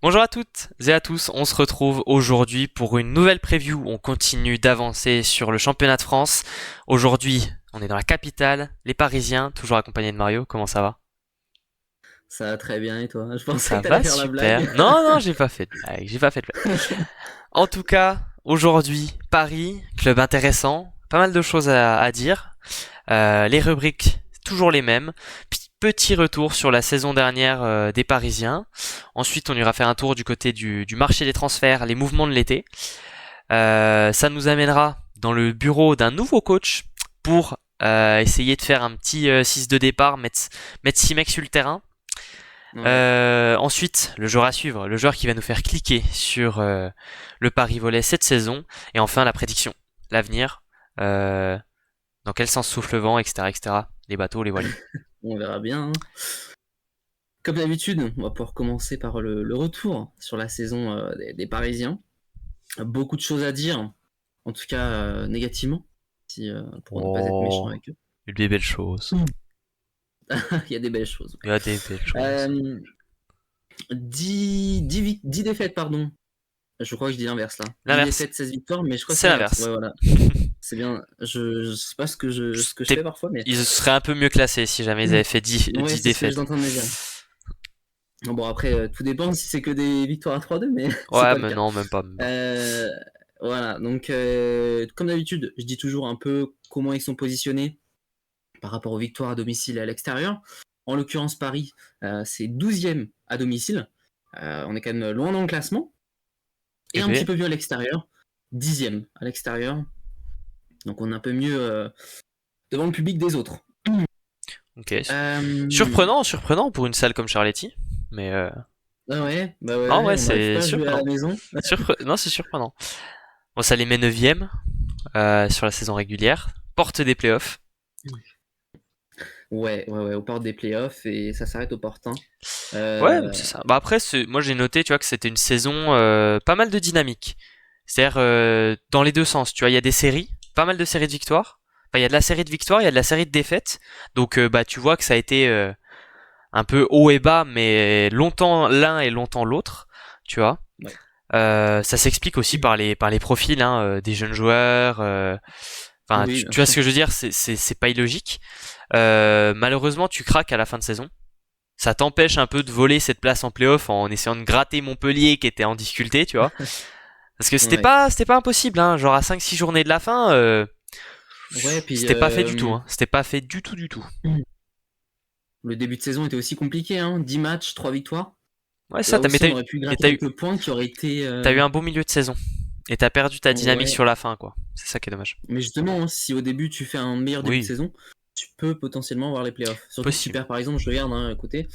Bonjour à toutes et à tous, on se retrouve aujourd'hui pour une nouvelle preview. On continue d'avancer sur le championnat de France. Aujourd'hui, on est dans la capitale, les Parisiens, toujours accompagnés de Mario. Comment ça va? Ça va très bien et toi? Je pensais Ça que t'allais va faire la super. blague. Non, j'ai pas fait de blague, j'ai pas fait de blague. En tout cas, aujourd'hui, Paris, club intéressant, pas mal de choses à dire. Les rubriques, toujours les mêmes. Petit retour sur la saison dernière des Parisiens. Ensuite, on ira faire un tour du côté du marché des transferts, les mouvements de l'été. Ça nous amènera dans le bureau d'un nouveau coach pour essayer de faire un petit 6 de départ, mettre 6 mecs sur le terrain. Ouais. Ensuite, le joueur à suivre, le joueur qui va nous faire cliquer sur le pari volet cette saison. Et enfin, la prédiction, l'avenir, dans quel sens souffle le vent, etc., etc. Les bateaux, les voiles. On verra bien, hein. Comme d'habitude, on va pouvoir commencer par le retour sur la saison des Parisiens. Beaucoup de choses à dire, en tout cas négativement, pour ne pas être méchant Oh, avec eux. il y a des belles choses. Il y a des belles choses. Il y a des belles choses. Euh, 10 défaites, pardon. Je crois que je dis l'inverse là. 10 L'inverse. défaites, 16 victoires, mais je crois que C'est c'est l'inverse. l'inverse. Ouais, voilà. C'est bien. Je sais pas ce que je T'es- fais parfois, mais Ils seraient un peu mieux classés si jamais ils avaient fait 10, ouais, 10 c'est ce que je défaites. d'entendre me dire. Bon, après, tout dépend si c'est que des victoires à 3-2, mais c'est Ouais, pas le mais cas. non, même pas. Même pas. Euh, voilà, donc comme d'habitude, je dis toujours un peu comment ils sont positionnés par rapport aux victoires à domicile et à l'extérieur. En l'occurrence, Paris, c'est 12e à domicile. On est quand même loin dans le classement. Et Eh un petit ben, peu mieux à l'extérieur, 10e à l'extérieur. Donc on est un peu mieux devant le public des autres. ok. Euh, Surprenant pour une salle comme Charletti. Mais Ah ouais, bah ouais, non, ouais, ouais, on n'arrive c'est pas à jouer à la surprenant. maison. Non, c'est surprenant. Bon, ça les met 9e sur la saison régulière. Porte des playoffs. Ouais, au port des playoffs et ça s'arrête au port 1. Ouais, Euh, c'est ça. Bah après, moi j'ai noté, tu vois, que c'était une saison pas mal de dynamique. C'est-à-dire dans les deux sens. Tu vois, il y a des séries, pas mal de séries de victoires. Enfin, il y a de la série de victoires, il y a de la série de défaites. Donc bah tu vois que ça a été un peu haut et bas, mais longtemps l'un et longtemps l'autre. Tu vois. ouais. Ça s'explique aussi par les profils des jeunes joueurs. Enfin, Oui, tu, bien tu vois sûr. ce que je veux dire, c'est pas illogique. Malheureusement, tu craques à la fin de saison. Ça t'empêche un peu de voler cette place en playoff en essayant de gratter Montpellier qui était en difficulté, tu vois. Parce que c'était Ouais. pas, c'était pas impossible, hein. Genre à 5-6 journées de la fin, Ouais, puis c'était pas fait du tout, hein. C'était pas fait du tout, du tout. le début de saison était aussi compliqué, hein. 10 matchs, 3 victoires. Ouais, ça, Là aussi, on aurait pu mais gratter quelques points qui auraient été. t'as eu un beau milieu de saison. Et t'as perdu ta dynamique Ouais. sur la fin, quoi. C'est ça qui est dommage. Mais justement, hein, si au début tu fais un meilleur début de Oui, saison, tu peux potentiellement voir les playoffs. Surtout que tu possible. perds, par exemple, je regarde à côté,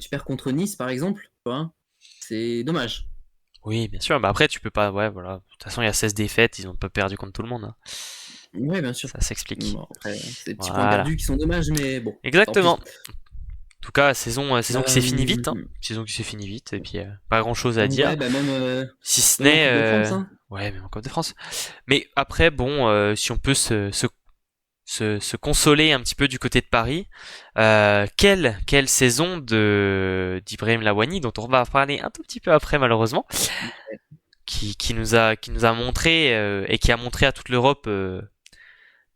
tu perds contre Nice, par exemple, tu vois. C'est dommage. Oui, bien sûr. Bah après, tu peux pas, ouais, voilà. De toute façon, il y a 16 défaites, ils ont pas perdu contre tout le monde, hein. Ouais, bien sûr. Ça s'explique. Bon, après, c'est des petits points Voilà. perdus qui sont dommages, mais bon, tant Exactement. pis. En tout cas, saison qui s'est finie vite, hein. Euh, Saison qui s'est finie vite, et puis pas grand chose à dire. Ouais, bah même, Si ce même en n'est, Coupe de France, hein. ouais, même en Coupe de France. Mais après, bon, si on peut se consoler un petit peu du côté de Paris, quelle saison d'Ibrahim Lawani, dont on va parler un tout petit peu après malheureusement, qui nous a montré et qui a montré à toute l'Europe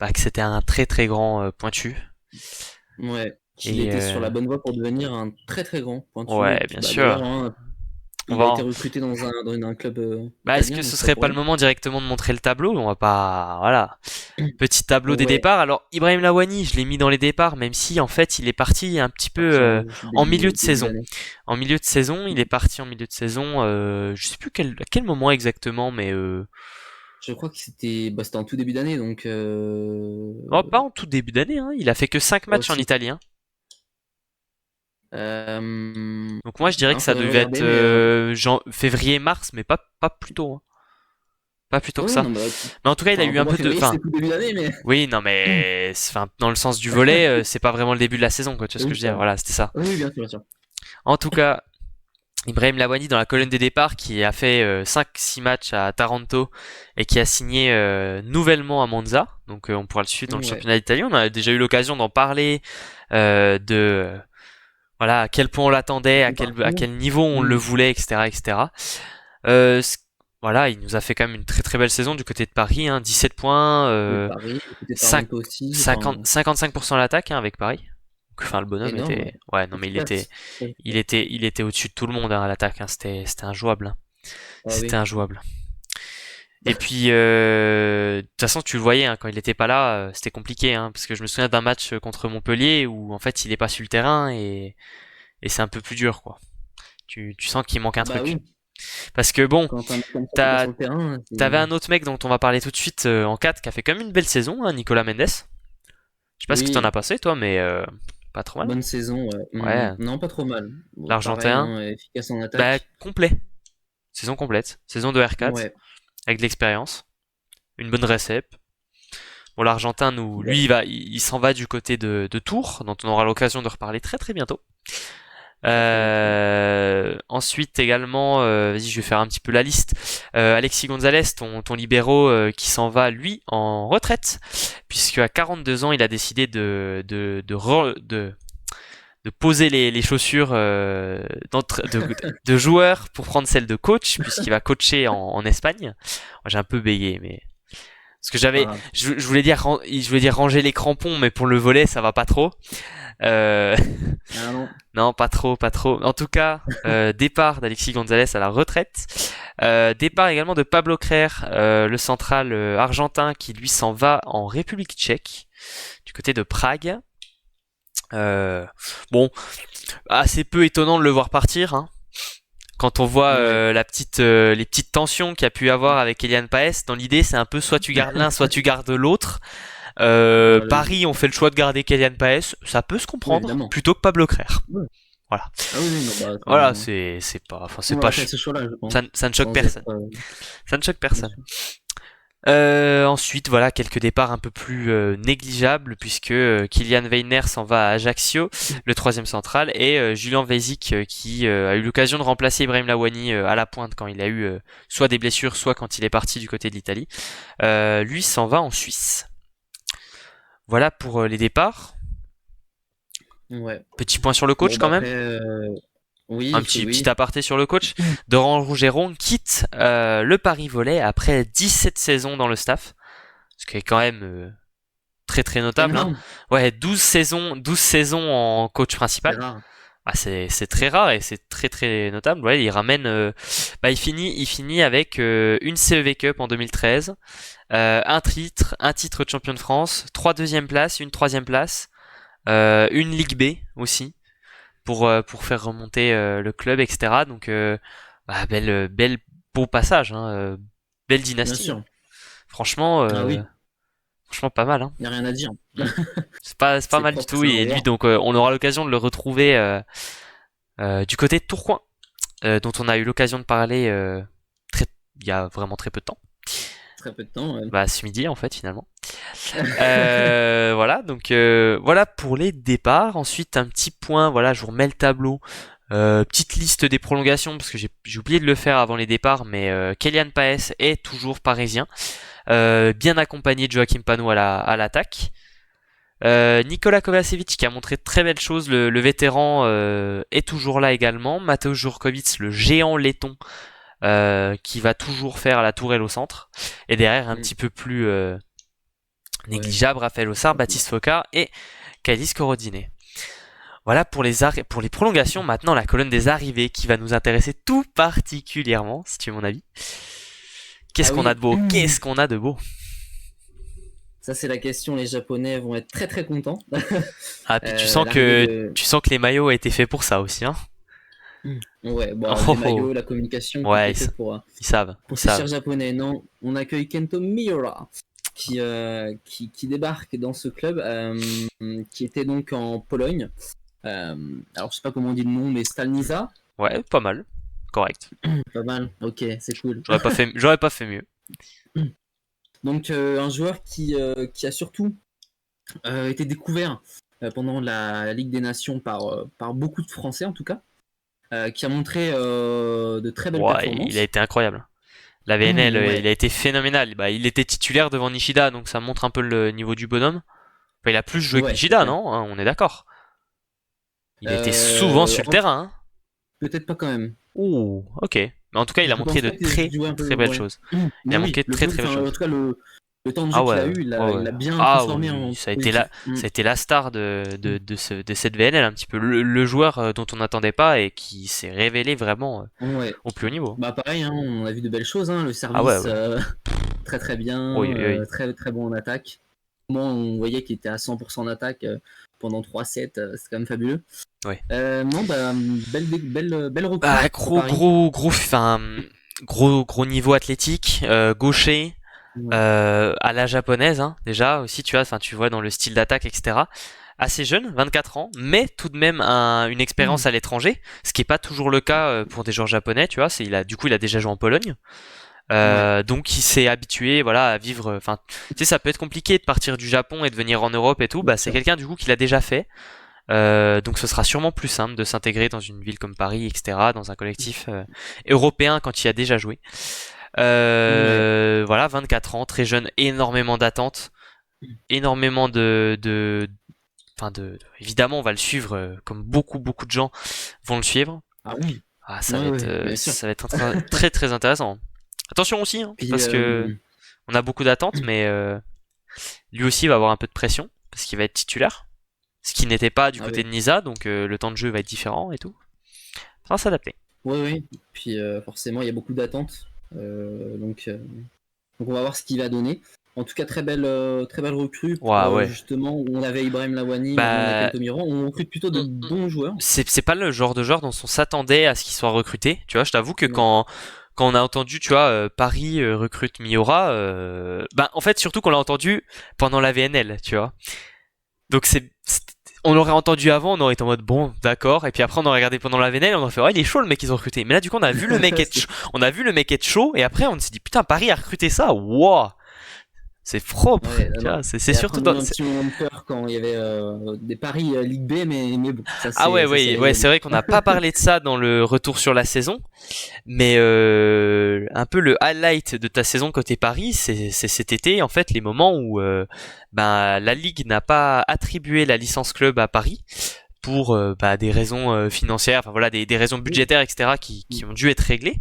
bah, que c'était un très très grand pointu. Ouais, qu'il Et était sur la bonne voie pour devenir un très très grand pointu. Et ouais, puis bien bah sûr. d'ailleurs, hein, On il va a été en- recruté dans un club Bah, est-ce italien, que ce donc ça serait pas pourrait. le moment directement de montrer le tableau? On va pas, voilà. Petit tableau des Ouais, départs. Alors, Ibrahim Lawani, je l'ai mis dans les départs, même si en fait, il est parti un petit peu parti en milieu de début saison. d'année. En milieu de saison, il est parti en milieu de saison. Je sais plus à quel moment exactement, mais Je crois que c'était en tout début d'année, donc oh, pas en tout début d'année. Hein. Il a fait que 5 matchs en aussi. Italie. Hein. Donc moi, je dirais que ça Faudrait devait être regarder, mais février-mars, mais pas plus tôt. Hein. Pas plus tôt que ouais, ça. non, bah, Mais en tout cas, il a enfin, eu pour un moi, peu de, février, enfin, c'est tout début d'année, mais oui, non, mais enfin, dans le sens du volet, c'est pas vraiment le début de la saison, quoi. Tu vois ce que oui, je veux c'est dire? vrai. Voilà, c'était ça. Oui, bien sûr, bien sûr. En tout cas, Ibrahim Lawani dans la colonne des départs qui a fait 5-6 matchs à Taranto et qui a signé nouvellement à Monza. Donc on pourra le suivre dans le Ouais, championnat d'Italie. On a déjà eu l'occasion d'en parler, de voilà, à quel point on l'attendait, Son à parcours. quel niveau on le Mm. voulait, etc., etc. Euh, c- voilà, il nous a fait quand même une très très belle saison du côté de Paris, hein, 17 points, De Paris, côté 5, Toronto aussi. 50, Enfin, 55% à l'attaque hein, avec Paris. Enfin, le bonhomme énorme, était, ouais. ouais, non mais Efficace. Très efficace. il était au-dessus de tout le monde hein, à l'attaque. Hein, c'était injouable. Hein. Ah C'était oui. injouable. Et puis, de toute façon, tu le voyais hein, quand il était pas là, c'était compliqué, hein, parce que je me souviens d'un match contre Montpellier où en fait il est pas sur le terrain et c'est un peu plus dur, quoi. Tu sens qu'il manque un Ah bah truc. oui. Parce que bon, Quand un mec comme ça qui est pas t'as, sur le terrain, t'avais c'est. un autre mec dont on va parler tout de suite en 4 qui a fait quand même une belle saison, hein, Nicolas Mendes. Je sais pas ce que t'en as Oui, passé, toi, mais pas trop mal. bonne saison, ouais. Ouais, Non, pas trop mal. Bon, pareil, l'Argentin, hein, efficace en bah attaque. complet. Saison complète. Saison de R4, Ouais. avec de l'expérience. Une bonne récep. Bon, l'Argentin, Ouais. lui, il s'en va du côté de Tours, dont on aura l'occasion de reparler très très bientôt. Très très bientôt. Ensuite également, vas-y, je vais faire un petit peu la liste. Alexis Gonzalez, ton libéro, qui s'en va lui en retraite, puisque à 42 ans, il a décidé de poser les chaussures de joueur pour prendre celles de coach, puisqu'il va coacher en Espagne. Moi, j'ai un peu bégayé, mais parce que C'est pas grave. je voulais dire ranger les crampons, mais pour le volet, ça va pas trop. Euh, Ah non. non, pas trop, pas trop. En tout cas, départ d'Alexis Gonzalez à la retraite. Départ également de Pablo Crère, le central argentin, qui lui s'en va en République tchèque, du côté de Prague. Euh, bon, assez peu étonnant de le voir partir. Hein. Quand on voit Ouais. les petites tensions qu'il y a pu y avoir avec Kylian Paes, dans l'idée, c'est un peu soit tu gardes l'un, soit tu gardes l'autre. Voilà, Paris ont fait le choix de garder Kylian Paes, ça peut se oui, comprendre, évidemment. plutôt que Pablo Crère. Ouais. Voilà. Ah oui, oui, non, bah, Voilà, enfin, c'est on pas, aurait fait ce choix-là, je pense. ça ne choque Sans personne. être. Ça ne choque Bien personne. sûr. Ensuite, voilà, quelques départs un peu plus négligeables, puisque Kylian Weiner s'en va à Ajaccio, le troisième central, et Julian Vezic, qui a eu l'occasion de remplacer Ibrahim Lawani à la pointe quand il a eu soit des blessures, soit quand il est parti du côté de l'Italie. Lui s'en va en Suisse. Voilà pour les départs. Ouais. Petit point sur le coach Bon, bah quand même. après, Un oui, petit oui. aparté sur le coach. Doran Rougeron quitte le Paris Volley après 17 saisons dans le staff. Ce qui est quand même très très notable. Hein. Énorme. Ouais, 12 saisons en coach C'est principal. rare. Ah, c'est très rare et c'est très très notable. Ouais, il ramène, il finit avec une CEV Cup en 2013, un titre de champion de France, 3 deuxièmes places, une troisième place, une Ligue B aussi pour faire remonter le club, etc. Donc, belle beau passage, hein, belle Bien dynastie. Hein. sûr. Franchement, Ah oui, franchement pas mal. Hein. il n'y a rien à dire. Mm. C'est pas C'est mal du propre, tout. c'est un Et lui, roi. donc, on aura l'occasion de le retrouver du côté de Tourcoing, dont on a eu l'occasion de parler très, il y a vraiment très peu de temps. Très peu de temps. Bah, ce midi en fait finalement. Voilà, donc voilà pour les départs. Ensuite, un petit point, voilà, je vous remets le tableau. Petite liste des prolongations parce que j'ai oublié de le faire avant les départs, mais Kylian Paes est toujours parisien, bien accompagné de Joachim Panot à l'attaque. Nikola Kovacevic qui a montré de très belles choses, le vétéran est toujours là également. Mateusz Jurkovic, le géant laiton, qui va toujours faire la tourelle au centre. Et derrière, un Mm. petit peu plus Ouais. négligeable, Raphaël Ossard, Baptiste Focard et Kailis Korodine. Voilà pour les prolongations. Maintenant, la colonne des arrivées qui va nous intéresser tout particulièrement, si tu veux mon avis. Qu'est-ce Ah qu'on a oui. de beau? Qu'est-ce qu'on a de beau? Ça, c'est la question. Les Japonais vont être très très contents. Ah, puis L'arrivée de. tu sens que les maillots ont été faits pour ça aussi, hein. Ouais, bon, Oh, les oh. maillots, la communication, tout Ouais, est fait ils savent, pour ils ces chers savent. Japonais. Non, on accueille Kento Miura, qui débarque dans ce club, qui était donc en Pologne. Alors, je sais pas comment on dit le nom, mais Stalnica. Ouais, pas mal. Correct. Pas mal. Ok, c'est cool. J'aurais pas fait mieux. Donc, un joueur qui a surtout été découvert pendant la Ligue des Nations par beaucoup de Français, en tout cas, qui a montré de très belles Ouais, il a performances. été incroyable. La VNL, il Ouais, a été phénoménal. Bah, il était titulaire devant Nishida, donc ça montre un peu le niveau du bonhomme. Enfin, il a plus joué que ouais, c'est Nishida, clair. non? Hein, on est d'accord. Il était souvent sur le terrain. Hein. Peut-être pas quand même. Ouh, ok. Mais en tout cas, il a Je montré pense de pas qu'il jouait un peu, très belles ouais. choses. Il Mais a oui, montré de très très belles en choses. tout cas, le temps de jeu Ah qu'il a ouais, eu, ouais, il ouais. a bien Ah transformé en oui, positif. ça a été la star de cette VNL, un petit peu. Le joueur dont on n'attendait pas et qui s'est révélé vraiment Ouais. au plus haut niveau. Bah pareil, hein, on a vu de belles choses, hein, le Ah ouais, service ouais. très très bien, Oui, oui, oui. très très bon en attaque. Moi, on voyait qu'il était à 100% en attaque pendant 3 sets, c'est quand même fabuleux. Ouais. Non, bah, belle Bah, recrue pour Paris. enfin, gros niveau athlétique, gaucher, Ouais. à la japonaise, hein, déjà aussi, tu vois, enfin, tu vois dans le style d'attaque, etc. Assez jeune, 24 ans, mais tout de même une expérience à l'étranger, ce qui est pas toujours le cas pour des joueurs japonais, tu vois. Du coup, il a déjà joué en Pologne. Ouais. Donc il s'est habitué, voilà, à vivre. Enfin, tu sais, ça peut être compliqué de partir du Japon et de venir en Europe et tout. Bien Bah, c'est sûr. quelqu'un du coup qui l'a déjà fait. Donc ce sera sûrement plus simple de s'intégrer dans une ville comme Paris, etc., dans un collectif européen quand il a déjà joué. Ouais. Voilà, 24 ans, très jeune, énormément d'attentes, énormément évidemment, on va le suivre comme beaucoup de gens vont le suivre. Ah oui. Ah, Ouais, ouais, bien sûr. ça va être très très intéressant. Attention aussi, hein, Puis, parce que on a beaucoup d'attentes, mais lui aussi va avoir un peu de pression parce qu'il va être titulaire, ce qui n'était pas du ah côté ouais. de Nisa, donc le temps de jeu va être différent et tout. Ça va s'adapter. Ouais, ouais. Puis forcément, il y a beaucoup d'attentes. Donc on va voir ce qu'il va donner. En tout cas, très belle recrue Ouais, pour ouais. justement où on avait Ibrahim Lawani, maintenant on a Bah, Kento Miron. On recrute plutôt de bons joueurs. c'est pas le genre de joueur dont on s'attendait à ce qu'il soit recruté. Tu vois, je t'avoue que Non. quand on a entendu, tu vois, Paris recrute Miura, bah en fait surtout qu'on l'a entendu pendant la VNL, tu vois. Donc on l'aurait entendu avant, on aurait été en mode bon, d'accord, et puis après on aurait regardé pendant la VNL, on aurait fait ouais, il est chaud le mec qu'ils ont recruté. Mais là du coup on a vu le mec être chaud, on a vu le mec être chaud, et après on s'est dit putain Paris a recruté ça, waouh, c'est propre, Ouais, non, tu non. vois, c'est Et après, surtout on a dans, eu un petit moment de peur quand il y avait des paris Ligue B, mais bon, ah ouais, ça s'est ouais, ouais, c'est réglé. vrai qu'on n'a pas parlé de ça dans le retour sur la saison, mais un peu le highlight de ta saison côté Paris, c'est cet été, en fait, les moments où ben, la Ligue n'a pas attribué la licence club à Paris pour bah, des raisons financières, enfin voilà, des raisons budgétaires, etc., qui ont dû être réglées.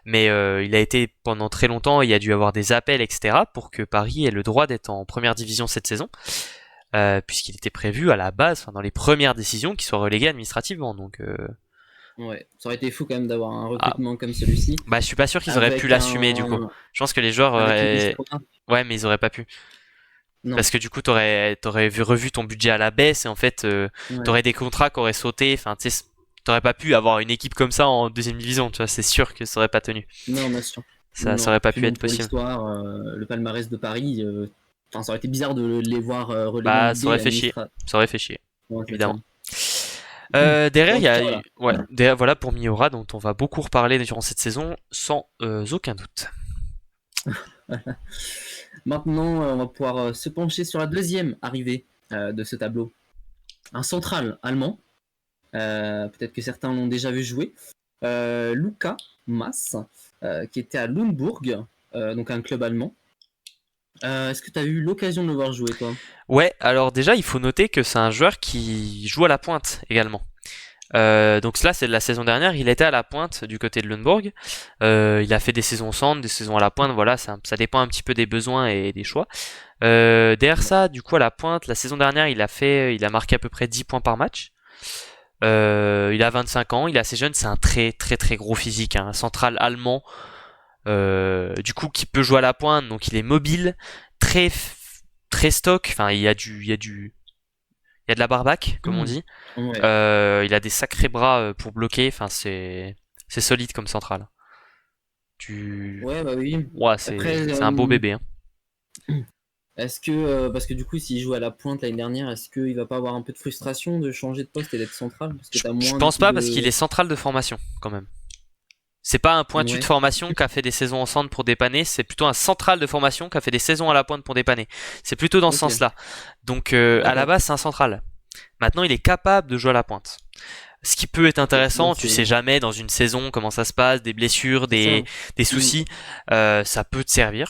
Mais il a été pendant très longtemps, il y a dû avoir des appels, etc., pour que Paris ait le droit d'être en première division cette saison. Puisqu'il était prévu à la base, enfin, dans les premières décisions, qu'il soit relégué administrativement. Donc, Ouais, ça aurait été fou quand même d'avoir un ah, recrutement comme celui-ci, bah, je suis pas sûr qu'ils auraient pu avec l'assumer du coup. Je pense que les joueurs avec une auraient, histoire. ouais, mais ils auraient pas pu, Non. parce que du coup, revu ton budget à la baisse et en fait, Ouais. t'aurais des contrats qui auraient sauté. Enfin, tu sais, t'aurais pas pu avoir une équipe comme ça en deuxième division. Tu vois, c'est sûr que ça aurait pas tenu. Non, bien sûr. Ça Non. aurait pas Puis pu bon, être pour possible. l'histoire, le palmarès de Paris, enfin, ça aurait été bizarre de les voir relégués en Bah, Ligue ça B aurait fait chier. administrativement. Ça aurait fait chier, Ouais, c'est ça. évidemment. Derrière, En il y tout cas, a, voilà. ouais, derrière, voilà pour Miura, dont on va beaucoup reparler durant cette saison, sans aucun doute. Maintenant, on va pouvoir se pencher sur la deuxième arrivée de ce tableau. Un central allemand. Peut-être que certains l'ont déjà vu jouer. Luca Mass, qui était à Lundburg, donc un club allemand. Est-ce que tu as eu l'occasion de le voir jouer, toi? Ouais, alors déjà, il faut noter que c'est un joueur qui joue à la pointe également. Donc là, c'est de la saison dernière. Il était à la pointe du côté de Lundborg. Il a fait des saisons au centre, des saisons à la pointe. Voilà, ça dépend un petit peu des besoins et des choix. Derrière ça, du coup, à la pointe, la saison dernière, il a marqué à peu près 10 points par match. Il a 25 ans, il est assez jeune. C'est un très gros physique, hein, un central allemand. Du coup, qui peut jouer à la pointe, donc il est mobile, très très stock. Enfin, il y a de la barbaque, comme on dit. Ouais. Il a des sacrés bras pour bloquer. Enfin, c'est solide comme central. Ouais, bah oui. Ouais, Après, c'est un beau bébé. Hein. est-ce que, parce que du coup, s'il joue à la pointe l'année dernière, est-ce qu'il va pas avoir un peu de frustration de changer de poste et d'être central? Parce que t'as Je moins du pense coup pas parce qu'il de. est central de formation quand même. C'est pas un pointu de Ouais, formation qui a fait des saisons en centre pour dépanner, c'est plutôt un central de formation qui a fait des saisons à la pointe pour dépanner. C'est plutôt dans ce ok, sens-là. Donc à la d'accord. base, c'est un central. Maintenant, il est capable de jouer à la pointe. Ce qui peut être Ok, bon, intéressant, tu sais c'est jamais dans une saison comment ça se passe, des blessures, ça. des Mm. soucis, ça peut te servir.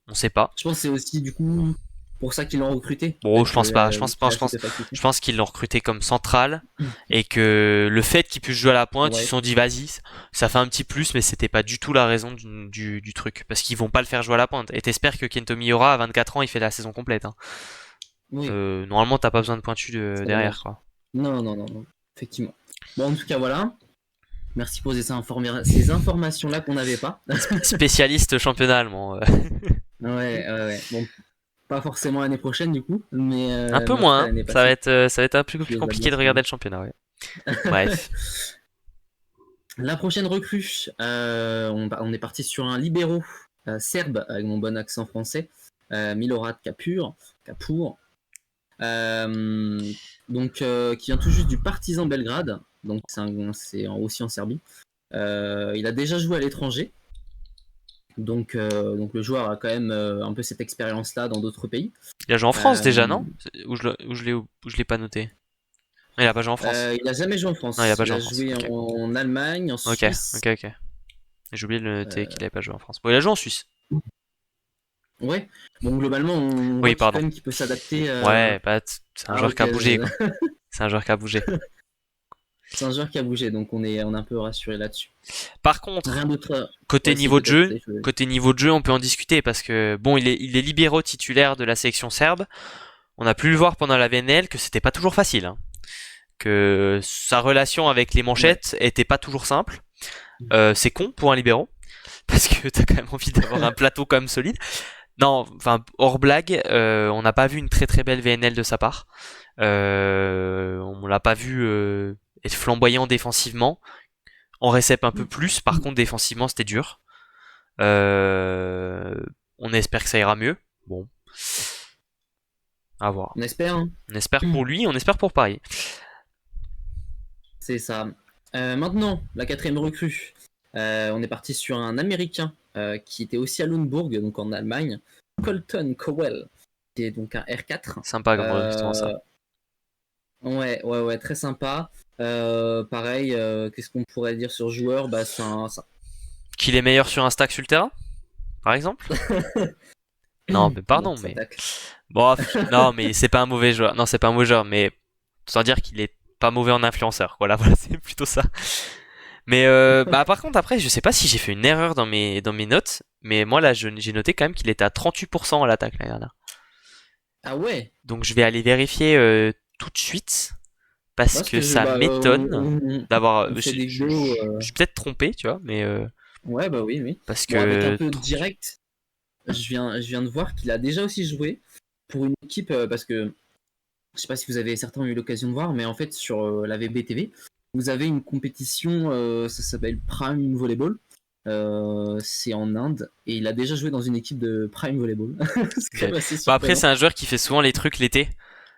On sait pas. Je pense que c'est aussi du coup pour ça qu'ils l'ont recruté. Bon, je pense pas. Je pense pas. qu'il a cette faculté. Je pense qu'ils l'ont recruté comme central et que le fait qu'il puisse jouer à la pointe, ils se Ouais, sont dit vas-y, ça fait un petit plus, mais c'était pas du tout la raison du truc. Parce qu'ils vont pas le faire jouer à la pointe. Et t'espères que Kento Miura, à 24 ans, il fait la saison complète. Hein. oui, Normalement, t'as pas besoin de pointu c'est derrière, dommage. quoi. Non, non, non, non, effectivement. Bon, en tout cas, voilà. Merci pour ces informations-là qu'on n'avait pas. Spécialiste championnat allemand. Ouais, ouais, ouais. Bon, pas forcément l'année prochaine, du coup, Un peu mais en tout moins. cas, Hein. l'année passée, Ça va être un peu tu plus les as compliqué bien de regarder suivis. le championnat. Ouais. Bref. La prochaine recrue, on est parti sur un libéro serbe, avec mon bon accent français, Milorad Kapur, qui vient tout juste du Partizan Belgrade, donc c'est aussi en Serbie. Il a déjà joué à l'étranger, donc le joueur a quand même un peu cette expérience-là dans d'autres pays. Il a joué en France déjà, Euh, non? Où je l'ai pas noté. Non, il a pas joué en France. il a jamais joué en Non, il a France. pas Il joué en a France. joué Ok. en Allemagne, en Ok, Suisse. ok, ok. J'ai oublié de le noter qu'il avait pas joué en France. Bon, il a joué en Suisse. Ouais. Bon, globalement, on Oui, voit qu'il pardon. quand même qu'il peut s'adapter. Ouais, bah, c'est un Ah, joueur qui ok. a bougé, quoi. C'est un joueur qui a bougé. C'est un joueur qui a bougé, donc on est un peu rassuré là-dessus. Par contre, Rien d'autre. côté Ouais, si, niveau de peut-être. jeu, on peut en discuter parce que bon, il est libéraux titulaire de la sélection serbe. On a pu le voir pendant la VNL que c'était pas toujours facile, hein. Que sa relation avec les Ouais. manchettes était pas toujours simple. C'est con pour un libéraux parce que t'as quand même envie d'avoir un plateau quand même solide. Non, enfin hors blague, on n'a pas vu une très très belle VNL de sa part. On l'a pas vu être flamboyant défensivement. En récep un peu plus, par contre défensivement c'était dur. Euh, on espère que ça ira mieux. Bon, à voir. On espère, hein. On espère pour lui, on espère pour Paris. C'est ça. Maintenant, la quatrième recrue. On est parti sur un Américain qui était aussi à Lundburg, donc en Allemagne. Colton Cowell, qui est donc un R4. Sympa comme recrutement Euh, ça. ouais, ouais, ouais, très sympa. Pareil, qu'est-ce qu'on pourrait dire sur ce joueur? Bah, Qu'il est meilleur sur un stack sur le terrain, par exemple. Non, mais Bon, pardon, ça mais tacle. bon, non, mais c'est pas un mauvais joueur. Non, c'est pas un mauvais joueur, mais sans dire qu'il est pas mauvais en influenceur. Voilà, voilà, c'est plutôt ça. Mais bah par contre après, je sais pas si j'ai fait une erreur dans mes notes, mais moi là j'ai noté quand même qu'il était à 38% à l'attaque l'année dernière. Ah ouais. Donc je vais aller vérifier tout de suite parce Parce que que ça m'étonne d'avoir. on fait des Je vidéos. suis peut-être trompé, tu vois, mais Ouais, bah oui, oui. parce Bon, avec un que peu de direct, je viens de voir qu'il a déjà aussi joué pour une équipe, parce que je sais pas si vous avez certains eu l'occasion de voir, mais en fait, sur la VBTV, vous avez une compétition, ça s'appelle Prime Volleyball. C'est en Inde, et il a déjà joué dans une équipe de Prime Volleyball. C'est quand ok. même assez Bah après surprenant. c'est un joueur qui fait souvent les trucs l'été.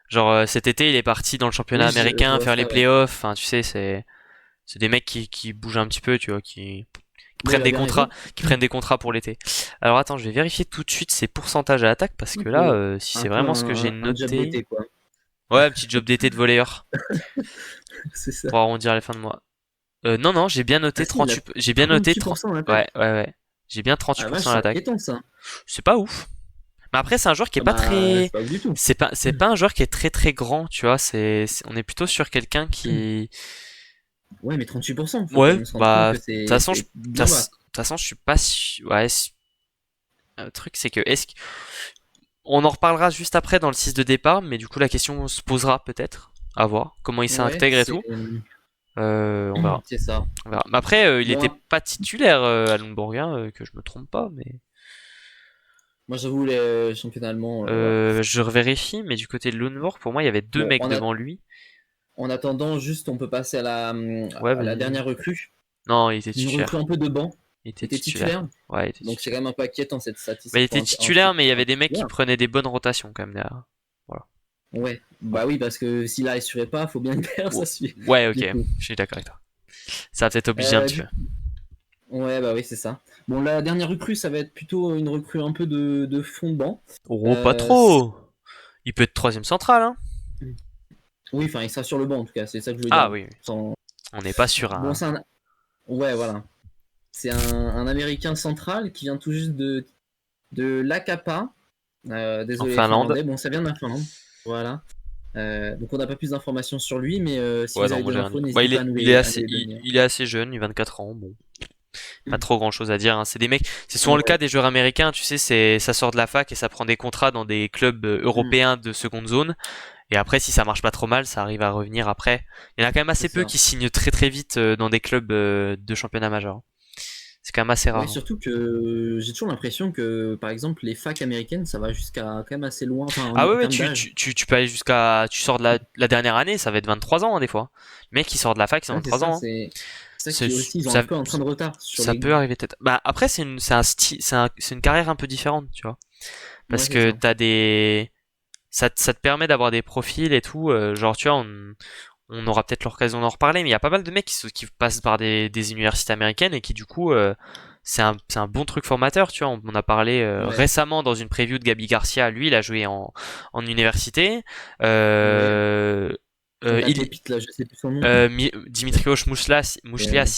Genre cet été il est parti dans le championnat Oui, je américain vois faire les ça, ouais. playoffs. Enfin tu sais c'est des mecs qui bougent un petit peu, tu vois, qui Bon, prennent il a des bien raison. contrats, qui prennent des contrats pour l'été. Alors attends, je vais vérifier tout de suite ses pourcentages à l'attaque parce que là, si c'est Un peu vraiment ce que j'ai un job noté, d'été, quoi. ouais, un petit job d'été de volleyeur C'est ça. pour arrondir les fins de mois. Non, non, j'ai bien Ah noté si, il a 38, j'ai bien noté 30, 38% en ouais, attaque. ouais, ouais, j'ai bien Ah la 38% vache, à c'est l'attaque. inquiétant, ça. C'est pas ouf. Mais après, c'est un joueur qui est Ah pas bah, très, c'est pas ouf du tout. c'est pas un joueur qui est très très grand, tu vois. On est plutôt sur quelqu'un qui, Ouais, mais 38%, faut quand ouais, même se rendre compte bah, que de toute façon, c'est bien bas. de toute façon, je suis pas sûr, ouais. Le truc, c'est que on en reparlera juste après dans le 6 de départ, mais du coup la question se posera peut-être. À voir comment il Ouais, s'intègre et tout. On verra. c'est ça. On verra. Mais après, il Bon, était pas titulaire à Lundborg, hein, que je me trompe pas, mais moi j'avoue, les championnats allemands, voilà. je revérifie. Mais du côté de Lundborg, pour moi, il y avait deux Bon, mecs devant lui. en attendant, juste, on peut passer Ouais, à la vas-y. dernière recrue. Non, il était Une recrue titulaire. un peu de banc. Il était Il était titulaire. titulaire. Ouais, il était Donc c'est titulaire. quand même un peu inquiétant cette Mais il statistique était titulaire, mais il y pour un avait des mecs qui titulaire. prenaient des bonnes rotations quand même derrière. Voilà. Ouais, bah oui, parce que s'il assurait pas, faut bien que derrière ça suit. Ouais, Du ok. coup. Je suis d'accord avec toi. Ça va peut-être obliger un petit Du peu. Ouais, bah oui, c'est ça. Bon, la dernière recrue, ça va être plutôt une recrue un peu de fond de banc. Oh, pas Euh, trop. Il peut être troisième central, hein. oui, enfin, il sera sur le banc en tout cas, c'est ça que je veux Ah dire. oui, oui. Sans- On n'est pas sur Bon, un. Ouais, voilà. C'est un Américain central qui vient tout juste de l'AKPA. En Désolé les Finlande. Finlandais. Bon, ça vient de la Finlande. Voilà. Donc on n'a pas plus d'informations sur lui, mais si Ouais, vous non, avez moi des j'ai rien. infos, Bah, n'hésitez pas à nous les donner. il est assez jeune, il a 24 ans. Bon, pas trop grand chose à dire, hein. C'est des mecs, c'est souvent le cas Ouais. des joueurs américains, tu sais, ça sort de la fac et ça prend des contrats dans des clubs Mm, européens de seconde zone. Et après, si ça marche pas trop mal, ça arrive à revenir après. Il y en a quand même c'est assez peu ça. qui signent très très vite dans des clubs de championnat majeur. C'est quand même assez Ouais, rare, hein. surtout que j'ai toujours l'impression que, par exemple, les facs américaines, ça va jusqu'à quand même assez loin, enfin, Ah ouais, en ouais, termes d'âge. tu peux aller tu sors de la dernière année, ça va être 23 ans, hein, des fois. Le mec qui sort de la fac, c'est Ouais, c'est 23 ça, ans, hein. c'est ça C'est- qui aussi, ils ont un ça, peu un train de retard sur ça les. peut arriver peut-être. Bah, après, c'est une carrière un peu différente, tu vois. Ouais, Parce c'est que ça. t'as des, ça te permet d'avoir des profils et tout, genre, tu vois, on aura peut-être l'occasion d'en reparler, mais il y a pas mal de mecs qui passent par des universités américaines et qui du coup c'est un bon truc formateur, tu vois. On a parlé Ouais, récemment dans une preview de Gabi Garcia, lui il a joué en université. ouais. Euh, Et la il, pépite, là, je sais plus son nom. Dimitrios Mouslias,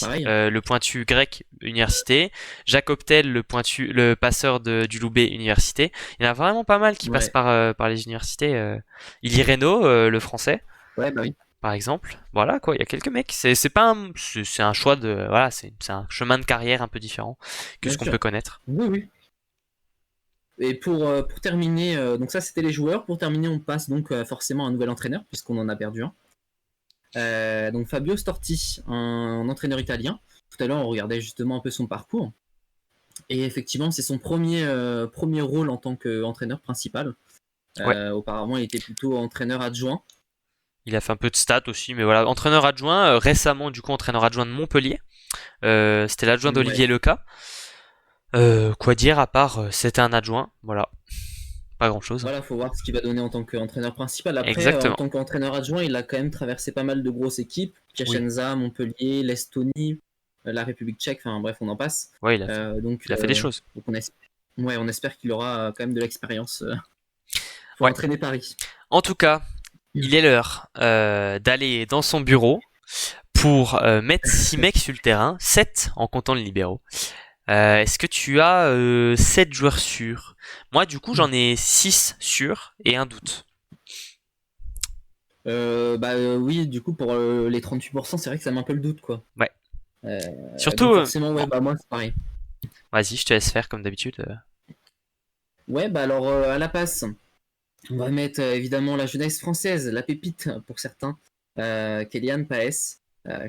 Pareil, hein. le pointu grec, université. Jacob Tell, le passeur du Loubet, université. Il y en a vraiment pas mal qui passent Ouais, par les universités. Ili Reno, le français ouais, bah oui. par exemple. Voilà quoi, il y a quelques mecs. C'est pas c'est un choix de voilà, c'est un chemin de carrière un peu différent que Bien ce qu'on peut sûr. connaître. Oui, oui. Et pour terminer, donc ça c'était les joueurs. Pour terminer, on passe donc forcément à un nouvel entraîneur, puisqu'on en a perdu un. Donc Fabio Storti, un entraîneur italien. Tout à l'heure, on regardait justement un peu son parcours. Et effectivement, c'est son premier rôle en tant qu'entraîneur principal. Ouais, Auparavant, il était plutôt entraîneur adjoint. il a fait un peu de stats aussi, mais voilà, entraîneur adjoint récemment du coup entraîneur adjoint de Montpellier. C'était l'adjoint Ouais. d'Olivier Leca. Quoi dire à part c'était un adjoint, voilà, pas grand chose. Voilà, faut voir ce qu'il va donner en tant qu'entraîneur principal. Après, en Exactement. tant qu'entraîneur adjoint, il a quand même traversé pas mal de grosses équipes. Oui, Piacenza, Montpellier, l'Estonie, la République tchèque, enfin bref, on en passe. ouais, Donc, il a fait des choses. on espère qu'il aura quand même de l'expérience pour Ouais. entraîner Paris. En tout cas, il est l'heure d'aller dans son bureau pour mettre 6 mecs sur le terrain, 7 en comptant les libéraux. Est-ce que tu as 7 joueurs sûrs? Moi, du coup, j'en ai 6 sûrs et un doute. Oui, du coup, pour les 38%, c'est vrai que ça met un peu le doute, quoi. Ouais. Donc Surtout, forcément, ouais, bah moi, c'est pareil. vas-y, je te laisse faire comme d'habitude. Ouais, bah alors, à la passe, on va mettre évidemment la jeunesse française, la pépite pour certains, Kylian Paes,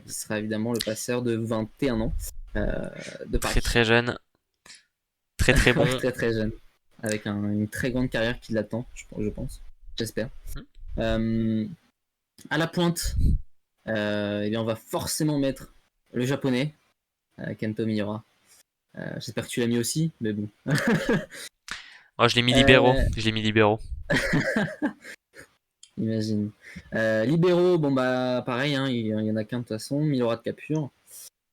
qui sera évidemment le passeur de 21 ans de Très Paris. très jeune, très très Ouais, bon. très très jeune, avec une très grande carrière qui l'attend, je pense, j'espère. Euh, à la pointe, eh bien, on va forcément mettre le japonais, Kento Miura. J'espère que tu l'as mis aussi, mais bon. Oh, je l'ai mis libéraux. Euh, Je l'ai mis libéraux. Imagine. Libéraux, bon bah pareil, hein, il y en a qu'un de toute façon, Milorad Capur.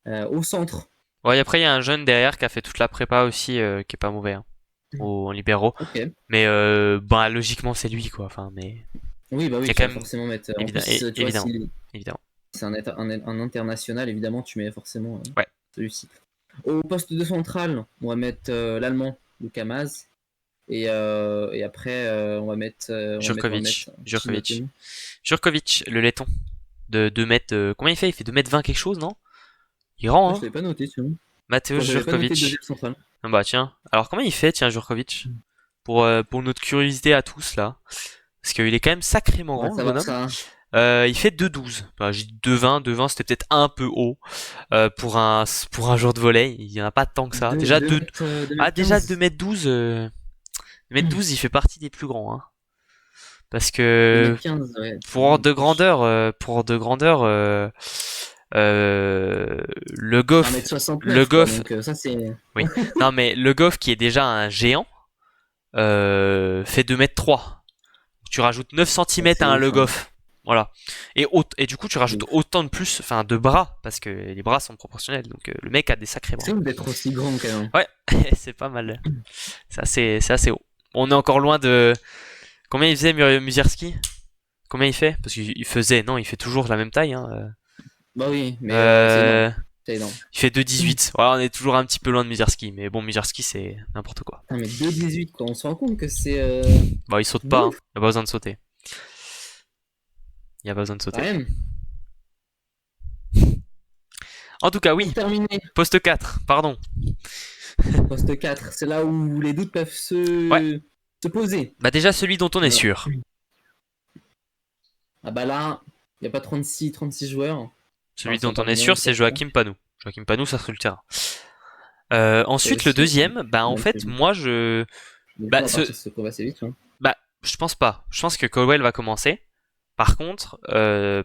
Au centre, Ouais, après, il y a un jeune derrière qui a fait toute la prépa aussi, qui est pas mauvais, hein, en libéraux. ok. Mais bah, logiquement, c'est lui, quoi. Enfin, mais Oui, bah il y oui, a tu quand vas même. forcément mettre. En plus, tu vois, Évidemment, si évidemment. c'est un international, évidemment, tu mets forcément Ouais, celui-ci. Au poste de central, on va mettre l'allemand, Luka Maz. Et après, on va Jurkovic. mettre qui Jurkovic. notez-nous. Jurkovic, le laiton. De 2 mètres. Combien il fait? Il fait 2 m 20 quelque chose, non? Il est grand, Ah, je hein? l'avais pas noté, tu vois. Mateusz Enfin, j'avais pas noté Jurkovic. deuxième central. Ah bah tiens. Alors comment il fait, tiens, Jurkovic? Pour notre curiosité à tous, là. Parce qu'il est quand même sacrément On va grand, le savoir bonhomme. ça. Il fait 2,12. Bah, j'ai dit 2,20. 2,20 c'était peut-être un peu haut pour un joueur de volley. Il y en a pas tant que ça. Déjà 2, déjà 2 2 mètres mètres 12. 2 mètres 12, il fait partie des plus grands, hein. Parce 2 que mètres 15, ouais. pour ordre de grandeur, le C'est un Goff, mètre le 69 quoi, Goff, donc ça c'est. oui. Non mais le Goff qui est déjà un géant fait 2,3 m. Tu rajoutes 9 Ouais, centimètres c'est à un Le ouf, hein. Goff. Voilà. Et du coup, tu C'est rajoutes ouf. autant de plus, enfin, de bras, parce que les bras sont proportionnels. Donc, le mec a des sacrés C'est bras. ouf d'être aussi grand quand même. Ouais, c'est pas mal. C'est assez haut. On est encore loin de. Combien il faisait Musierski? Combien il fait? Parce qu'il faisait, non, il fait toujours la même taille, hein. Bah oui, mais c'est Euh, énorme. C'est énorme. Il fait 2,18. Voilà, on est toujours un petit peu loin de Mizerski, mais bon, Mizerski c'est n'importe quoi. Putain, mais 2,18 quoi, on se rend compte que c'est. Bon, il saute De pas, hein. ouf. Il a pas besoin de sauter. Il a pas besoin de Quand sauter. même. En tout cas, Pour oui, terminer, poste 4, pardon. poste 4, c'est là où les doutes peuvent Ouais, se poser. bah déjà celui dont on est Alors, sûr. ah bah là, il n'y a pas 36 joueurs. Celui Enfin, dont c'est on pas est moins, sûr, c'est quasiment. Joachim Panou. Joachim Panou, ça serait le terrain. C'est Ensuite, le aussi. deuxième, bah en Même fait, moi je. des Bah, fois, à partir de ce Kovacevic. Hein. bah, je pense pas. Je pense que Colwell va commencer. Par contre,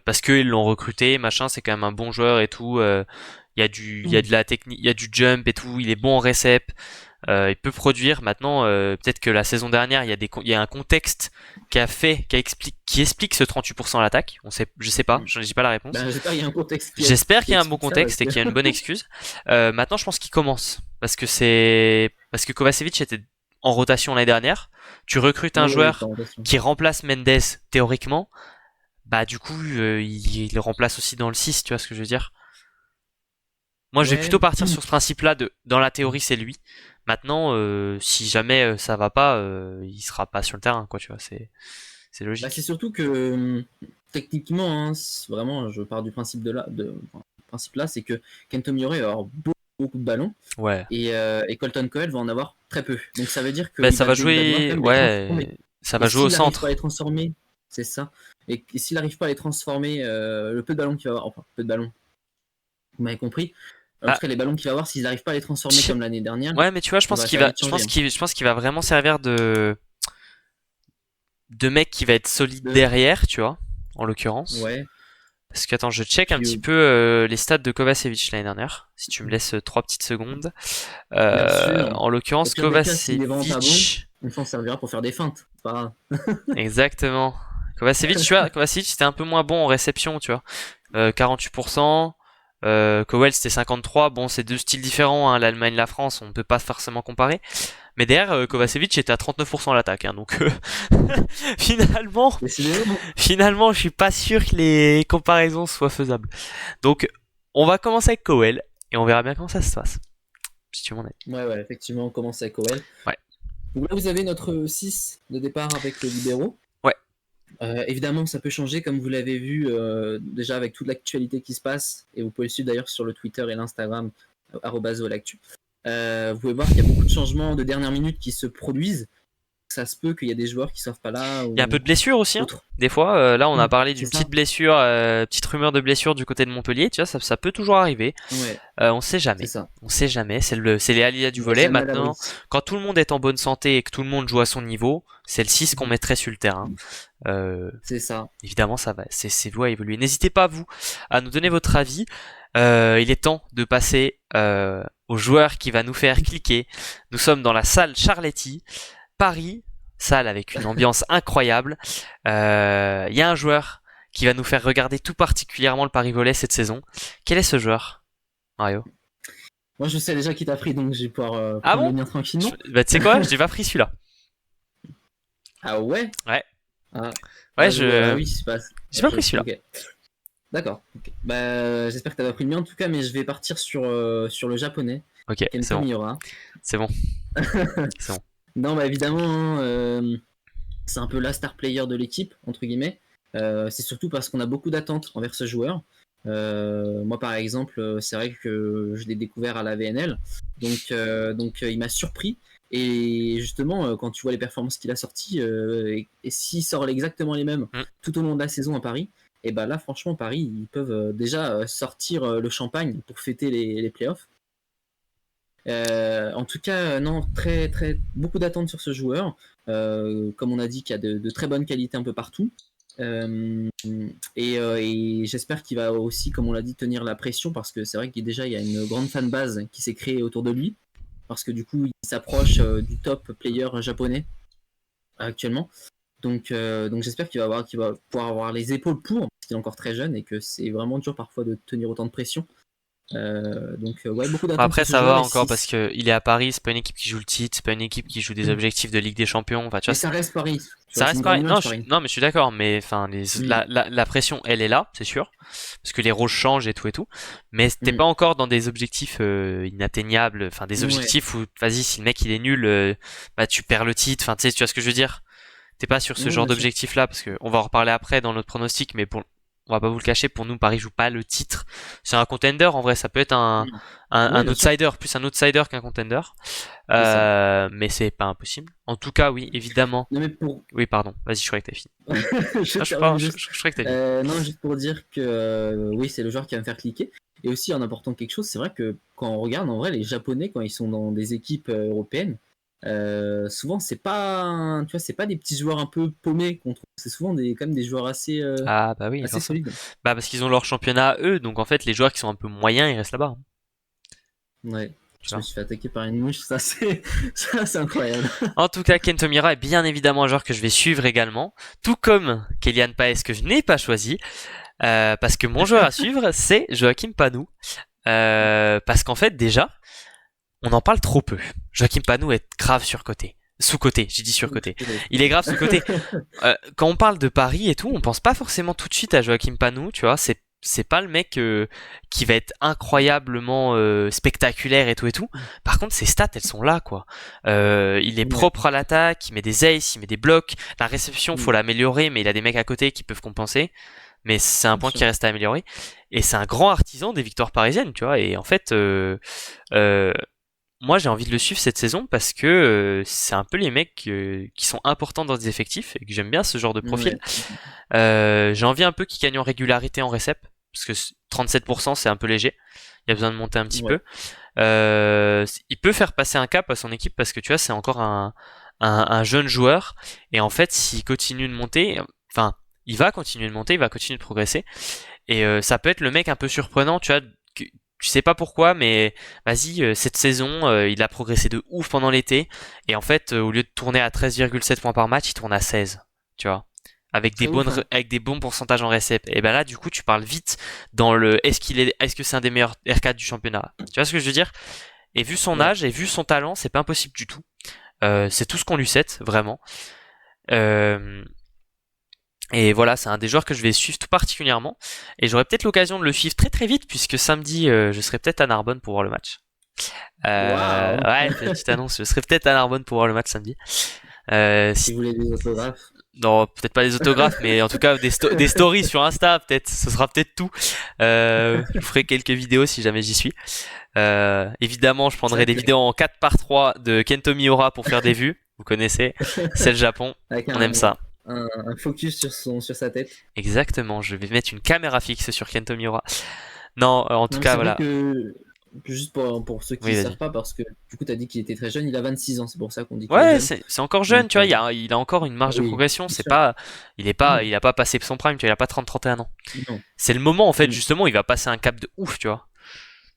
parce qu'ils l'ont recruté, machin, c'est quand même un bon joueur et tout. Il y a de la technique, il y a du jump et tout. Il est bon en récep. Il peut produire. Maintenant, peut-être que la saison dernière, il y a un contexte qui explique ce 38% à l'attaque. Je sais pas, je n'ai pas la réponse. Ben, j'espère qu'il y a un contexte J'espère qui qu'il y a un bon explique ça. Parce contexte et que... qu'il y a une bonne excuse. Maintenant, je pense qu'il commence parce que Kovacevic était en rotation l'année dernière. Tu recrutes un Oui, oui, joueur par rotation. qui remplace Mendes théoriquement. Bah du coup, il le remplace aussi dans le 6, tu vois ce que je veux dire. Moi, je vais Ouais. plutôt partir sur ce principe-là de dans la théorie, c'est lui. Maintenant, si jamais ça va pas, il sera pas sur le terrain, quoi, tu vois, c'est Bah, c'est logique. surtout que techniquement, hein, vraiment, je pars du principe enfin, du principe là, c'est que Kento Miyore va avoir beaucoup de ballons Ouais. et Colton Cowell va en avoir très peu. Donc ça veut dire Ben qu'il ça va, va il va devoir quand jouer, même les transformer. ouais, ça Et va jouer au s'il n'arrive pas à centre. les transformer, c'est ça. Et s'il n'arrive pas à les transformer, le peu de ballons qu'il va avoir, enfin, peu de ballons, vous m'avez compris. En Bah, tout cas, les ballons qu'il va avoir, s'ils n'arrivent pas à les transformer je- comme l'année dernière, ouais, mais tu vois, je pense ça va vite je changer. Hein. je pense qu'il va vraiment servir de mec qui va être solide De... derrière, tu vois, en l'occurrence. Ouais. Parce que attends, je check un Puis, petit peu les stats de Kovacevic l'année dernière. Si tu me laisses 3 petites secondes. bien sûr. En Au l'occurrence, pire des cas, s'il est vraiment pas bon, Kovacevic. on s'en servira pour faire des feintes. C'est pas grave. Exactement. Kovacevic, tu vois, Kovacevic c'était un peu moins bon en réception, tu vois. 48%. Cowell c'était 53. Bon, c'est deux styles différents, hein, l'Allemagne, la France, on ne peut pas forcément comparer. Mais derrière, Kovacevic était à 39% à l'attaque, hein, donc finalement, Décidément. finalement, je suis pas sûr que les comparaisons soient faisables. Donc, on va commencer avec Cowell et on verra bien comment ça se passe. Si tu m'en es. Ouais, effectivement, on commence avec Cowell. Ouais. Donc là, vous avez notre 6 de départ avec les libéraux. Ouais. Évidemment, ça peut changer, comme vous l'avez vu déjà avec toute l'actualité qui se passe. Et vous pouvez le suivre d'ailleurs sur le Twitter et l'Instagram, @olactu. Vous pouvez voir qu'il y a beaucoup de changements de dernière minute qui se produisent. Ça se peut qu'il y ait des joueurs qui ne sortent pas là Il y a un peu ou de blessures aussi, hein. autre. Des fois, là, on a parlé C'est d'une ça. petite blessure, petite rumeur de blessure du côté de Montpellier. Tu vois, ça peut toujours arriver. Ouais, On sait c'est jamais. ça. On sait jamais. C'est les aléas du On n'est volet. jamais à l'abri. Maintenant, quand tout le monde est en bonne santé et que tout le monde joue à son niveau, c'est le 6 qu'on mettrait sur le terrain. C'est ça. Évidemment, ça va. C'est voué à évoluer. N'hésitez pas, vous, à nous donner votre avis. Il est temps de passer au joueur qui va nous faire cliquer. Nous sommes dans la salle Charletti, Paris, salle avec une ambiance incroyable. Il y a un joueur qui va nous faire regarder tout particulièrement le Paris Volley cette saison. Quel est ce joueur, Mario? Moi, je sais déjà qui t'a pris, donc je vais pouvoir Ah prendre le bon? mien tranquillement. Bah tu sais quoi? J'ai pas pris celui-là. Ah ouais? Ouais. Ah, Ouais, oui, c'est pas. j'ai pas pris celui-là. Ok. D'accord. Ok. Bah, j'espère que t'as pas pris le mien en tout cas, mais je vais partir sur le japonais, Ok, c'est Kento bon. Miura. C'est bon. C'est bon. Non, bah évidemment, hein, c'est un peu la star player de l'équipe, entre guillemets. C'est surtout parce qu'on a beaucoup d'attentes envers ce joueur. Moi, par exemple, c'est vrai que je l'ai découvert à la VNL, donc il m'a surpris. Et justement, quand tu vois les performances qu'il a sorties, et s'il sort exactement les mêmes Mm. tout au long de la saison à Paris, et bah là, franchement, Paris, ils peuvent déjà sortir le champagne pour fêter les playoffs. En tout cas, non, beaucoup d'attentes sur ce joueur. Comme on a dit, qu'il y a de très bonnes qualités un peu partout. Et j'espère qu'il va aussi, comme on l'a dit, tenir la pression parce que c'est vrai qu'il déjà il y a une grande fanbase qui s'est créée autour de lui parce que du coup il s'approche du top player japonais actuellement. Donc j'espère qu'il va pouvoir avoir les épaules pour, parce qu'il est encore très jeune et que c'est vraiment dur parfois de tenir autant de pression. Donc ouais, beaucoup Bon, d'attentes après, sur ce ça va joueur. encore parce que il est à Paris, c'est pas une équipe qui joue le titre, c'est pas une équipe qui joue des objectifs de Ligue des Champions. Enfin, tu vois, Mais ça reste Paris. Tu ça vois, c'est reste une grande pareil. Non, image, Paris. non, mais je suis d'accord. Mais enfin, Mm, la pression, elle est là, c'est sûr, parce que les rôles changent et tout et tout. Mais t'es mm. pas encore dans des objectifs inatteignables. Enfin, des Ouais, objectifs où, vas-y, si le mec il est nul, bah tu perds le titre. Enfin, tu sais, tu vois ce que je veux dire. T'es pas sur ce ouais, genre bien sûr. d'objectif là, parce que on va en reparler après dans notre pronostic. Mais pour, on va pas vous le cacher, pour nous, Paris joue pas le titre. C'est un contender en vrai. Ça peut être Non. Ouais, un bien sûr. outsider, plus un outsider qu'un contender. C'est ça. Mais c'est pas impossible. En tout cas, oui, évidemment. Non, mais pour. Oui, pardon. Vas-y, je croyais que t'avais fini. Je Ah, termine juste. je croyais que t'avais fini. Non, juste pour dire que oui, c'est le joueur qui va me faire cliquer. Et aussi, en apportant quelque chose, c'est vrai que quand on regarde, en vrai, les Japonais, quand ils sont dans des équipes européennes, souvent, c'est pas, tu vois, c'est pas des petits joueurs un peu paumés qu'on trouve. C'est souvent quand même des joueurs assez, Ah, bah oui, assez forcément. solides. Bah, parce qu'ils ont leur championnat à eux. Donc, en fait, les joueurs qui sont un peu moyens, ils restent là-bas, hein. Ouais. Tu Je me vois. suis fait attaquer par une mouche, ça c'est, ça c'est incroyable. En tout cas, Kento Mira est bien évidemment un joueur que je vais suivre également. Tout comme Kylian Paes que je n'ai pas choisi. Parce que mon joueur à suivre, c'est Joachim Panou. Parce qu'en fait, déjà, on en parle trop peu. Joachim Panou est grave surcoté. Sous-coté, j'ai dit surcoté. Il est grave sous-coté. Quand on parle de Paris et tout, on pense pas forcément tout de suite à Joachim Panou, tu vois. C'est pas le mec qui va être incroyablement spectaculaire et tout et tout. Par contre, ses stats, elles sont là, quoi. Il est Ouais. propre à l'attaque, il met des aces, il met des blocs. La réception, faut Mm, l'améliorer, mais il a des mecs à côté qui peuvent compenser. Mais c'est un bien point qui sûr. reste à améliorer. Et c'est un grand artisan des victoires parisiennes, tu vois. Et en fait, euh, moi j'ai envie de le suivre cette saison parce que c'est un peu les mecs qui sont importants dans des effectifs et que j'aime bien ce genre de profil. Ouais. J'ai envie un peu qu'il gagne en régularité en récep parce que 37% c'est un peu léger. Il y a besoin de monter un petit Ouais. peu. Il peut faire passer un cap à son équipe parce que tu vois c'est encore un jeune joueur et en fait s'il continue de monter, enfin il va continuer de monter, il va continuer de progresser et ça peut être le mec un peu surprenant, tu vois. Tu sais pas pourquoi, mais vas-y, cette saison, il a progressé de ouf pendant l'été. Et en fait, au lieu de tourner à 13,7 points par match, il tourne à 16. Tu vois. Très ouf, hein. Avec des bons pourcentages en récep. Et ben là, du coup, tu parles vite dans est-ce que c'est un des meilleurs R4 du championnat? Tu vois ce que je veux dire? Et vu son Ouais. âge et vu son talent, c'est pas impossible du tout. C'est tout ce qu'on lui souhaite, vraiment. Euh, et voilà, c'est un des joueurs que je vais suivre tout particulièrement. Et j'aurai peut-être l'occasion de le suivre très très vite, puisque samedi, je serai peut-être à Narbonne pour voir le match. Waouh. Ouais, petite annonce, je serai peut-être à Narbonne pour voir le match samedi. Si Si, vous voulez des autographes. non, peut-être pas des autographes, mais en tout cas des stories sur Insta, peut-être. Ce sera peut-être tout. Je vous ferai quelques vidéos si jamais j'y suis. Évidemment, je C'est prendrai vrai des que vidéos en 4 par 3 de Kento Miura pour faire des vues. Vous connaissez, c'est le Japon, avec on aime ça. un focus sur sa tête. Exactement, je vais mettre une caméra fixe sur Kento Miura. Non, en tout Non, mais cas, c'est vrai voilà. que juste pour ceux qui Oui, ne vas-y. savent pas, parce que du coup, tu as dit qu'il était très jeune, il a 26 ans, c'est pour ça qu'on dit qu'il est Ouais, jeune. c'est encore jeune, Donc, tu vois, il a encore une marge de oui, progression, bien c'est sûr. pas, Non, il a pas passé son prime, tu vois, il a pas 30-31 ans. non. C'est le moment, en fait, Mm. justement, où il va passer un cap de ouf, tu vois.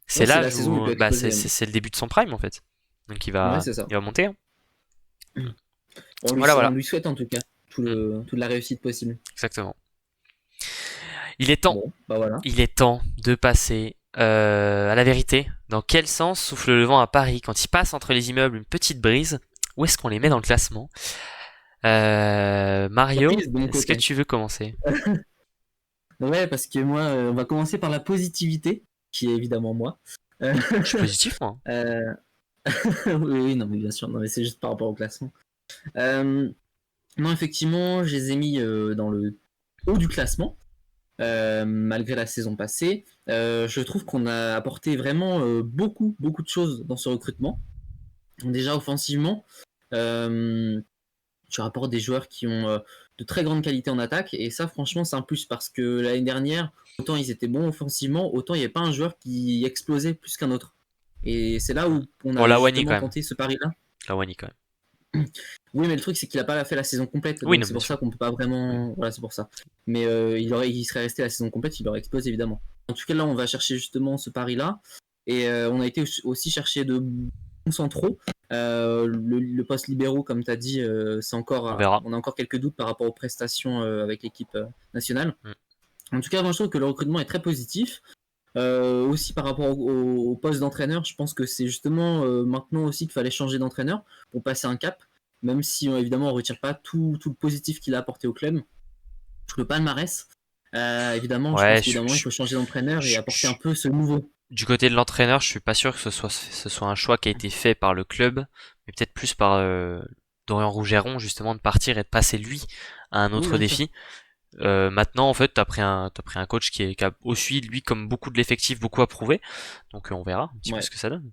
C'est Ouais, c'est la l'âge saison où il où, peut bah, exploser. c'est le début de son prime, en fait. Donc Ouais, c'est ça. il va monter, hein. Mm. Voilà, On voilà. lui souhaite en tout cas Mm, toute la réussite possible. exactement. Il est temps, Bon, bah voilà. il est temps de passer à la vérité. Dans quel sens souffle le vent à Paris quand il passe entre les immeubles une petite brise? Où est-ce qu'on les met dans le classement? Mario, Surprise de mon est-ce que côté. tu veux commencer? Ouais, parce que moi, on va commencer par la positivité, qui est évidemment moi. Euh, Je suis positif, moi. euh, oui, oui, non, mais bien sûr, non, mais c'est juste par rapport au classement. Euh, non, effectivement, je les ai mis dans le haut du classement, malgré la saison passée. Je trouve qu'on a apporté vraiment beaucoup, beaucoup de choses dans ce recrutement. Déjà, offensivement, euh, tu rapportes des joueurs qui ont de très grandes qualités en attaque, et ça, franchement, c'est un plus parce que l'année dernière, autant ils étaient bons offensivement, autant il n'y avait pas un joueur qui explosait plus qu'un autre. Et c'est là Mm. où on Bon, a Lawani justement quand même. tenté ce pari-là. Lawani quand même. Oui, mais le truc, c'est qu'il n'a pas fait la saison complète, Oui, donc non, c'est bien pour sûr. ça qu'on peut pas Oui. vraiment. Voilà, c'est pour ça. Mais il serait resté la saison complète, il aurait explosé évidemment. En tout cas, là, on va chercher justement ce pari-là. Et on a été aussi chercher de bons centraux. Le poste libéraux, comme tu as dit, On verra. on a encore quelques doutes par rapport aux prestations avec l'équipe nationale. Mm. En tout cas, moi, je trouve que le recrutement est très positif. Aussi par rapport au poste d'entraîneur, je pense que c'est justement maintenant aussi qu'il fallait changer d'entraîneur pour passer un cap, même si évidemment on ne retire pas tout le positif qu'il a apporté au club, tout le palmarès. Évidemment, je Ouais, pense qu'évidemment il faut changer d'entraîneur et apporter un peu ce nouveau. du côté de l'entraîneur, je suis pas sûr que ce soit un choix qui a été fait par le club, mais peut-être plus par Dorian Rougeron, justement, de partir et de passer lui à un Oui, autre bien sûr. défi. Maintenant, en fait, t'as pris un coach qui a aussi, lui, comme beaucoup de l'effectif, beaucoup approuvé. Donc, on verra un petit peu Ouais. ce que ça donne.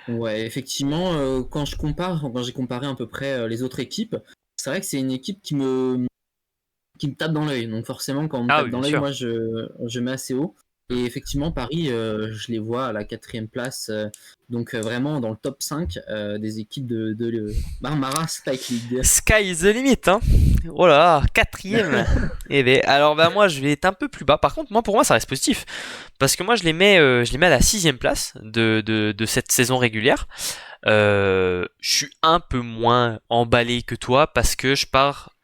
Ouais, effectivement, quand j'ai comparé à peu près les autres équipes, c'est vrai que c'est une équipe qui me tape dans l'œil. Donc forcément, quand on me Ah tape oui, dans bien l'œil, sûr. moi, je mets assez haut. Et effectivement, Paris, je les vois à la 4e place, donc vraiment dans le top 5 des équipes de Marmara Spike League. Sky is the limit, hein. Oh là, quatrième. Eh ben, alors bah moi je vais être un peu plus bas. Par contre, pour moi ça reste positif parce que moi je les mets à la 6e place de cette saison régulière. Je suis un peu moins emballé que toi parce que je pars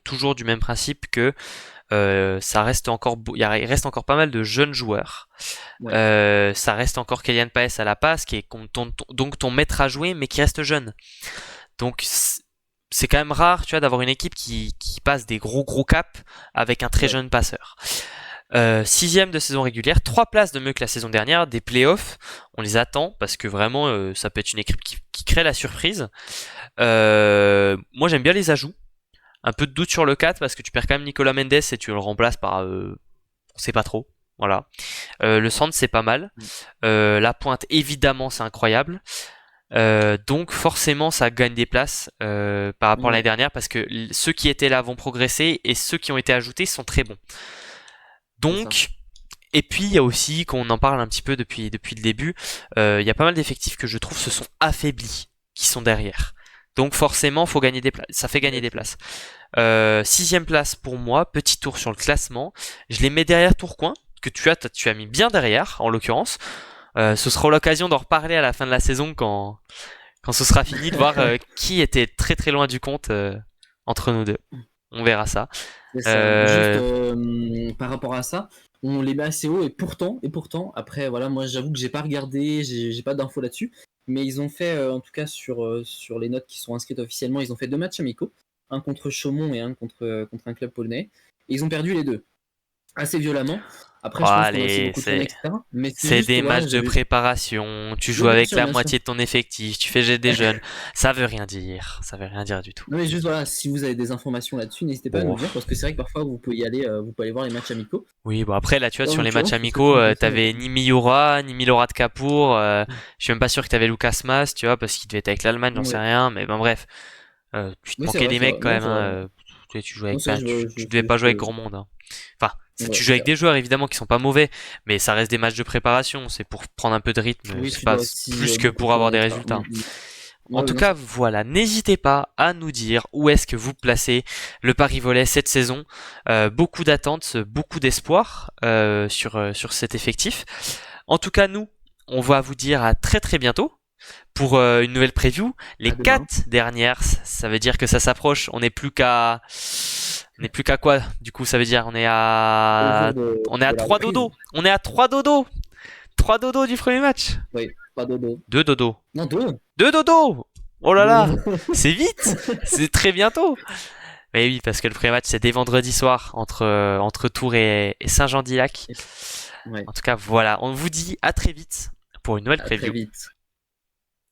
toujours du même principe que ça reste encore, il reste encore pas mal de jeunes joueurs. Ouais, Ça reste encore Kylian Paes à la passe qui est donc ton maître à jouer mais qui reste jeune. Donc c'est quand même rare, tu vois, d'avoir une équipe qui passe des gros caps avec un très ouais, jeune passeur. 6ème de saison régulière, 3 places de mieux que la saison dernière, des playoffs, on les attend parce que vraiment ça peut être une équipe qui crée la surprise. Moi j'aime bien les ajouts, un peu de doute sur le 4 parce que tu perds quand même Nicolas Mendes et tu le remplaces par on sait pas trop. Voilà. Le centre c'est pas mal. La pointe évidemment c'est incroyable. Donc forcément ça gagne des places par rapport à l'année ouais, dernière parce que ceux qui étaient là vont progresser et ceux qui ont été ajoutés sont très bons. c'est ça. Donc et puis il y a aussi, qu'on en parle un petit peu depuis le début, il y a pas mal d'effectifs que je trouve se sont affaiblis, qui sont derrière. Donc forcément faut gagner des places, ça fait gagner des Exactement. places. 6ème place pour moi, petit tour sur le classement. Je les mets derrière Tourcoing, que tu as mis bien derrière en l'occurrence. Ce sera l'occasion d'en reparler à la fin de la saison quand ce sera fini, de voir qui était très très loin du compte entre nous deux. On verra ça. C'est ça. Juste Euh, par rapport à ça, on les met assez haut et pourtant, après, voilà, moi j'avoue que j'ai pas regardé, j'ai pas d'infos là-dessus, mais ils ont fait, en tout cas sur les notes qui sont inscrites officiellement, ils ont fait 2 matchs amicaux, un contre Chaumont et un contre un club polonais, et ils ont perdu les deux, assez violemment. Après, oh, je pense qu'on a aussi allez, beaucoup tourné, etc. Mais c'est c'est juste, des voilà, matchs de préparation. Tu Oui, joues bien avec sûr, la bien sûr. moitié de ton effectif. Tu fais jouer des jeunes. Ça veut rien dire. Ça veut rien dire du tout. Non, mais juste, voilà, si vous avez des informations là-dessus, n'hésitez pas à nous Bon. le dire, parce que c'est vrai que parfois vous pouvez y aller, vous pouvez aller voir les matchs amicaux. Oui, bon après là tu vois En sur les matchs l'occurrence, ce serait amicaux, plus intéressant t'avais là-dessus. ni Miura, ni Milorad Kapoor, je suis même pas sûr que t'avais Lucas Mas, tu vois, parce qu'il devait être avec l'Allemagne, j'en sais Ouais. rien, mais ben bref, tu te Oui, c'est manquais vrai, des c'est mecs vrai. quand Non, même, c'est vrai. hein, tu jouais Non, avec c'est vrai, pas, tu, je, tu devais pas jouer avec grand monde, hein. Enfin, ouais, tu joues c'est avec vrai. des joueurs évidemment qui sont pas mauvais, mais ça reste des matchs de préparation, c'est pour prendre un peu de rythme, Oui, c'est tu pas dois aussi plus que beaucoup pour avoir tourner, des etc. résultats. En Ouais, tout bien cas, sûr. voilà, n'hésitez pas à nous dire où est-ce que vous placez le Paris Volley cette saison. Beaucoup d'attentes, beaucoup d'espoir sur cet effectif. En tout cas, nous, on va vous dire à très très bientôt pour une nouvelle preview. Les À demain. 4 dernières, ça veut dire que ça s'approche. On n'est plus qu'à quoi? Du coup, ça veut dire Au à jour de, on est à de la 3 reprise. dodos. On est à 3 dodos. 3 dodos du premier match. Oui, pas dodo. 2 dodos. Non, deux. 2 dodos. Oh là là, Deux. c'est vite, c'est très bientôt. Mais oui, parce que le premier match c'est dès vendredi soir entre Tours et Saint-Jean-d'Ilac. Ouais, En tout cas, voilà, on vous dit à très vite pour une nouvelle à très preview. vite.